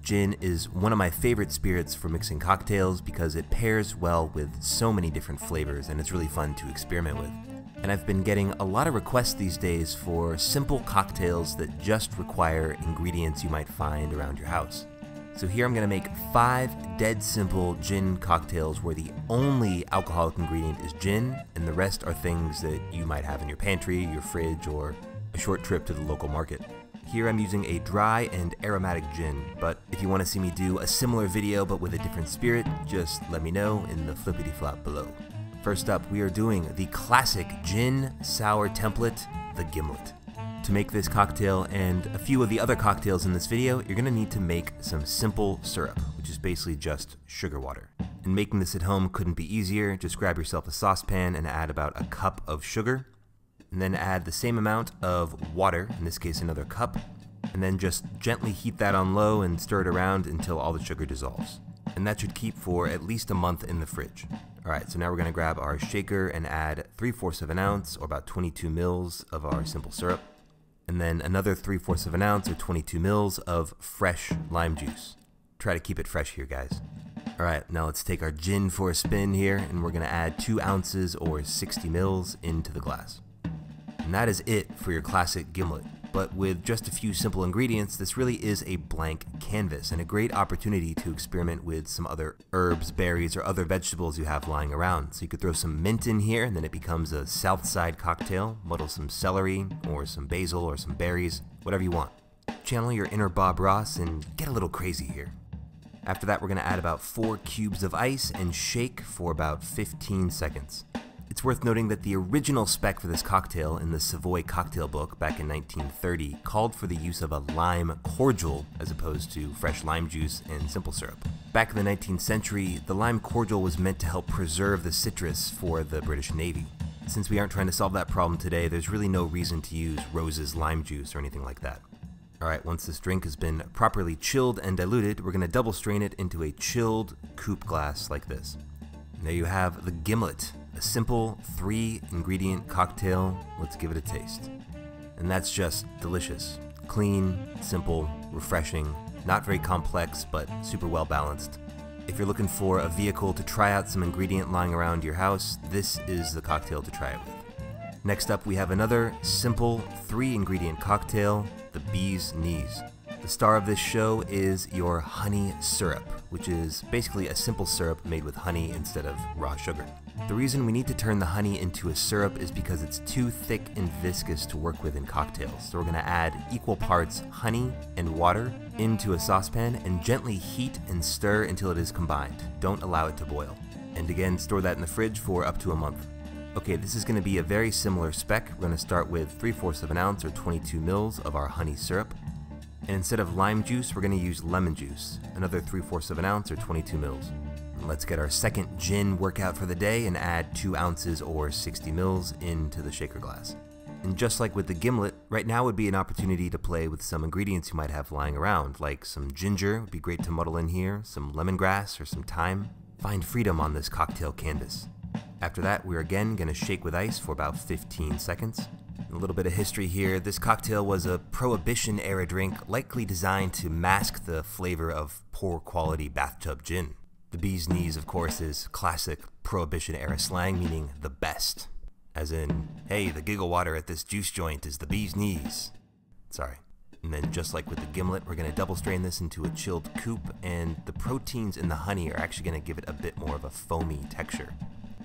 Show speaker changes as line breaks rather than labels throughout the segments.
Gin is one of my favorite spirits for mixing cocktails because it pairs well with so many different flavors and it's really fun to experiment with. And I've been getting a lot of requests these days for simple cocktails that just require ingredients you might find around your house. So here I'm going to make 5 dead simple gin cocktails where the only alcoholic ingredient is gin and the rest are things that you might have in your pantry, your fridge, or a short trip to the local market. Here I'm using a dry and aromatic gin, but if you want to see me do a similar video but with a different spirit, just let me know in the flippity flop below. First up, we are doing the classic gin sour template, the Gimlet. To make this cocktail and a few of the other cocktails in this video, you're going to need to make some simple syrup, which is basically just sugar water. And making this at home couldn't be easier. Just grab yourself a saucepan and add about a cup of sugar. And then add the same amount of water, in this case another cup, and then just gently heat that on low and stir it around until all the sugar dissolves. And that should keep for at least a month in the fridge. Alright, so now we're going to grab our shaker and add 3/4 of an ounce, or about 22 mils of our simple syrup, and then another 3/4 of an ounce, or 22 mils of fresh lime juice. Try to keep it fresh here, guys. Alright, now let's take our gin for a spin here, and we're going to add 2 ounces, or 60 mils, into the glass. And that is it for your classic Gimlet. But with just a few simple ingredients, this really is a blank canvas and a great opportunity to experiment with some other herbs, berries, or other vegetables you have lying around. So you could throw some mint in here and then it becomes a south side cocktail, muddle some celery or some basil or some berries, whatever you want. Channel your inner Bob Ross and get a little crazy here. After that, we're going to add about 4 cubes of ice and shake for about 15 seconds. It's worth noting that the original spec for this cocktail in the Savoy cocktail book back in 1930 called for the use of a lime cordial as opposed to fresh lime juice and simple syrup. Back in the 19th century, the lime cordial was meant to help preserve the citrus for the British Navy. Since we aren't trying to solve that problem today, there's really no reason to use Rose's lime juice or anything like that. Alright, once this drink has been properly chilled and diluted, we're going to double strain it into a chilled coupe glass like this. And there you have the Gimlet. A simple 3-ingredient cocktail. Let's give it a taste. And that's just delicious. Clean, simple, refreshing, not very complex, but super well balanced. If you're looking for a vehicle to try out some ingredient lying around your house, this is the cocktail to try it with. Next up, we have another simple 3-ingredient cocktail, the Bee's Knees. The star of this show is your honey syrup, which is basically a simple syrup made with honey instead of raw sugar. The reason we need to turn the honey into a syrup is because it's too thick and viscous to work with in cocktails. So we're going to add equal parts honey and water into a saucepan and gently heat and stir until it is combined. Don't allow it to boil. And again, store that in the fridge for up to a month. Okay, this is going to be a very similar spec. We're going to start with 3/4 of an ounce or 22 mils of our honey syrup. And instead of lime juice, we're going to use lemon juice, another 3/4 of an ounce or 22 mils. Let's get our second gin workout for the day and add 2 ounces or 60 mils into the shaker glass. And just like with the Gimlet, right now would be an opportunity to play with some ingredients you might have lying around, like some ginger would be great to muddle in here, some lemongrass or some thyme. Find freedom on this cocktail canvas. After that, we're again going to shake with ice for about 15 seconds. A little bit of history here. This cocktail was a Prohibition-era drink likely designed to mask the flavor of poor quality bathtub gin. The Bee's Knees, of course, is classic Prohibition-era slang, meaning the best. As in, hey, the giggle water at this juice joint is the Bee's Knees. Sorry. And then just like with the Gimlet, we're going to double strain this into a chilled coupe, and the proteins in the honey are actually going to give it a bit more of a foamy texture.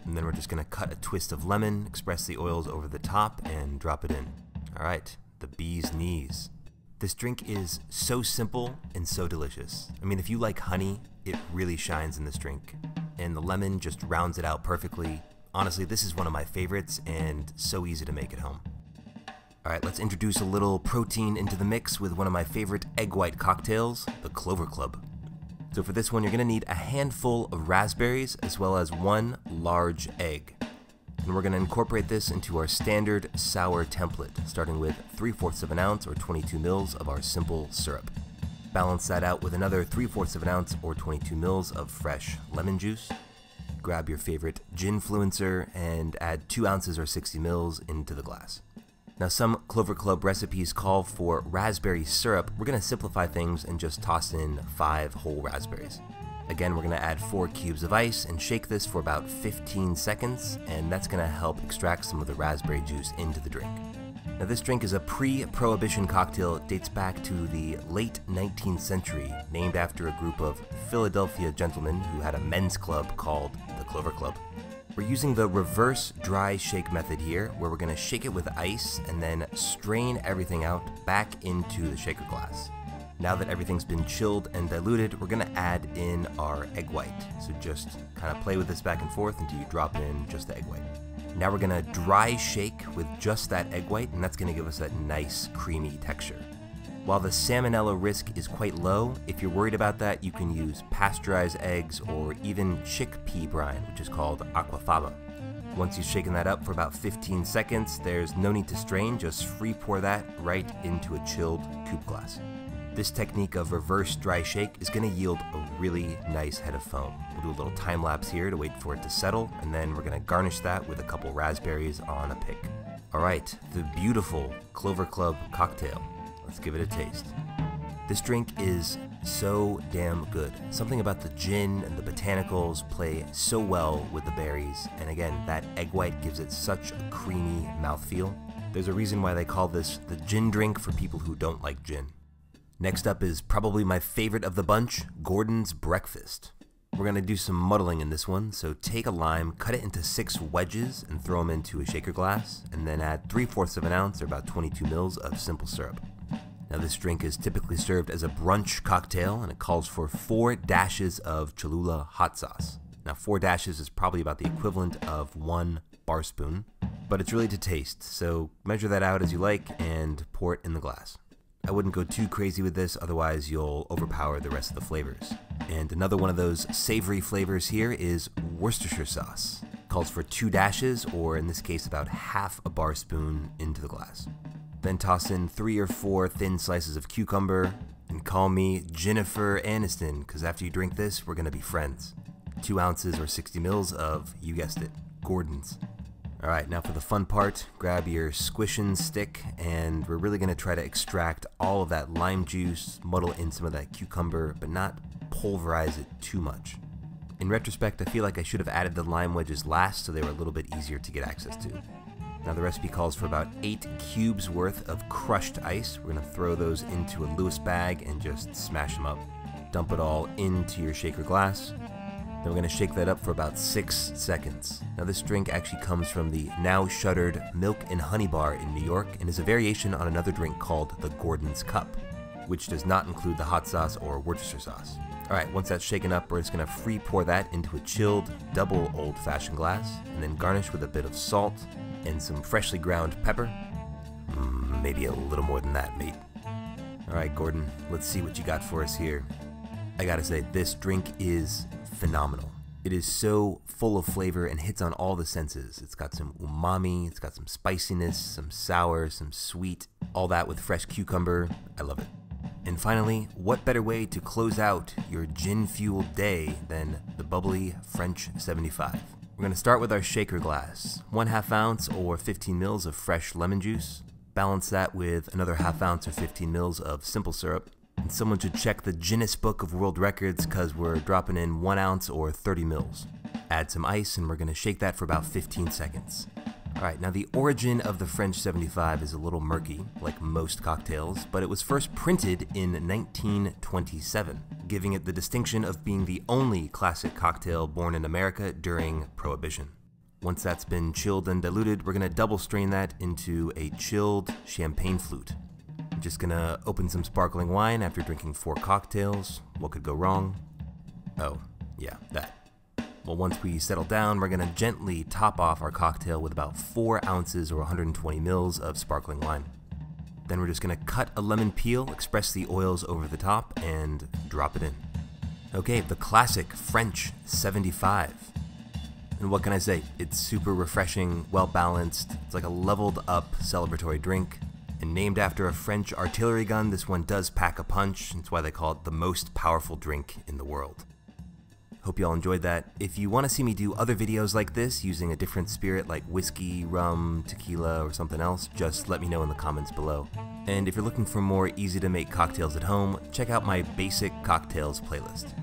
And then we're just going to cut a twist of lemon, express the oils over the top, and drop it in. Alright, the Bee's Knees. This drink is so simple and so delicious. I mean, if you like honey, it really shines in this drink. And the lemon just rounds it out perfectly. Honestly, this is one of my favorites and so easy to make at home. Alright, let's introduce a little protein into the mix with one of my favorite egg white cocktails, the Clover Club. So for this one, you're going to need a handful of raspberries as well as 1 large egg. And we're going to incorporate this into our standard sour template, starting with 3/4 of an ounce or 22 mils of our simple syrup. Balance that out with another 3/4 of an ounce or 22 mils of fresh lemon juice. grab your favorite ginfluencer and add 2 ounces or 60 mils into the glass. Now some Clover Club recipes call for raspberry syrup. We're going to simplify things and just toss in 5 whole raspberries. Again, we're going to add 4 cubes of ice and shake this for about 15 seconds, and that's going to help extract some of the raspberry juice into the drink. Now this drink is a pre-Prohibition cocktail. It dates back to the late 19th century, named after a group of Philadelphia gentlemen who had a men's club called the Clover Club. We're using the reverse dry shake method here, where we're going to shake it with ice and then strain everything out back into the shaker glass. Now that everything's been chilled and diluted, we're going to add in our egg white. So just kind of play with this back and forth until you drop in just the egg white. Now we're going to dry shake with just that egg white, and that's going to give us that nice creamy texture. While the salmonella risk is quite low, if you're worried about that, you can use pasteurized eggs or even chickpea brine, which is called aquafaba. Once you've shaken that up for about 15 seconds, there's no need to strain, just free pour that right into a chilled coupe glass. This technique of reverse dry shake is going to yield a really nice head of foam. We'll do a little time lapse here to wait for it to settle, and then we're going to garnish that with a couple raspberries on a pick. Alright, the beautiful Clover Club cocktail. Let's give it a taste. This drink is so damn good. Something about the gin and the botanicals play so well with the berries, and again, that egg white gives it such a creamy mouthfeel. There's a reason why they call this the gin drink for people who don't like gin. Next up is probably my favorite of the bunch, Gordon's Breakfast. We're going to do some muddling in this one, so take a lime, cut it into 6 wedges, and throw them into a shaker glass, and then add 3/4 of an ounce or about 22 mils of simple syrup. Now this drink is typically served as a brunch cocktail, and it calls for 4 dashes of Cholula hot sauce. Now 4 dashes is probably about the equivalent of 1 bar spoon, but it's really to taste, so measure that out as you like and pour it in the glass. I wouldn't go too crazy with this, otherwise you'll overpower the rest of the flavors. And another one of those savory flavors here is Worcestershire sauce. Calls for 2 dashes, or in this case about half a bar spoon into the glass. Then toss in 3 or 4 thin slices of cucumber, and call me Jennifer Aniston, because after you drink this, we're going to be friends. 2 ounces or 60 mils of, you guessed it, Gordon's. Alright, now for the fun part, grab your squishin' stick, and we're really going to try to extract all of that lime juice, muddle in some of that cucumber, but not pulverize it too much. In retrospect, I feel like I should have added the lime wedges last so they were a little bit easier to get access to. Now the recipe calls for about 8 cubes worth of crushed ice. We're going to throw those into a Lewis bag and just smash them up. Dump it all into your shaker glass. Then we're going to shake that up for about 6 seconds. Now this drink actually comes from the now shuttered Milk and Honey Bar in New York and is a variation on another drink called the Gordon's Cup, which does not include the hot sauce or Worcestershire sauce. Alright, once that's shaken up, we're just going to free pour that into a chilled double old-fashioned glass and then garnish with a bit of salt and some freshly ground pepper. Maybe a little more than that, mate. Alright, Gordon, let's see what you got for us here. I gotta say, this drink is phenomenal. It is so full of flavor and hits on all the senses. It's got some umami, it's got some spiciness, some sour, some sweet, all that with fresh cucumber. I love it. And finally, what better way to close out your gin-fueled day than the bubbly French 75? We're going to start with our shaker glass. 1/2 ounce or 15 mils of fresh lemon juice. Balance that with another 1/2 ounce or 15 mils of simple syrup. And someone should check the Guinness Book of World Records because we're dropping in 1 ounce or 30 mils. Add some ice and we're going to shake that for about 15 seconds. Alright, now the origin of the French 75 is a little murky, like most cocktails, but it was first printed in 1927, giving it the distinction of being the only classic cocktail born in America during Prohibition. Once that's been chilled and diluted, we're going to double strain that into a chilled champagne flute. I'm just going to open some sparkling wine after drinking 4 cocktails. What could go wrong? Oh, yeah, that. Well, once we settle down, we're going to gently top off our cocktail with about 4 ounces or 120 mils of sparkling wine. Then we're just going to cut a lemon peel, express the oils over the top, and drop it in. Okay, the classic French 75. And what can I say? It's super refreshing, well balanced. It's like a leveled up celebratory drink. And named after a French artillery gun, this one does pack a punch. That's why they call it the most powerful drink in the world. Hope you all enjoyed that. If you want to see me do other videos like this using a different spirit like whiskey, rum, tequila, or something else, just let me know in the comments below. And if you're looking for more easy to make cocktails at home, check out my basic cocktails playlist.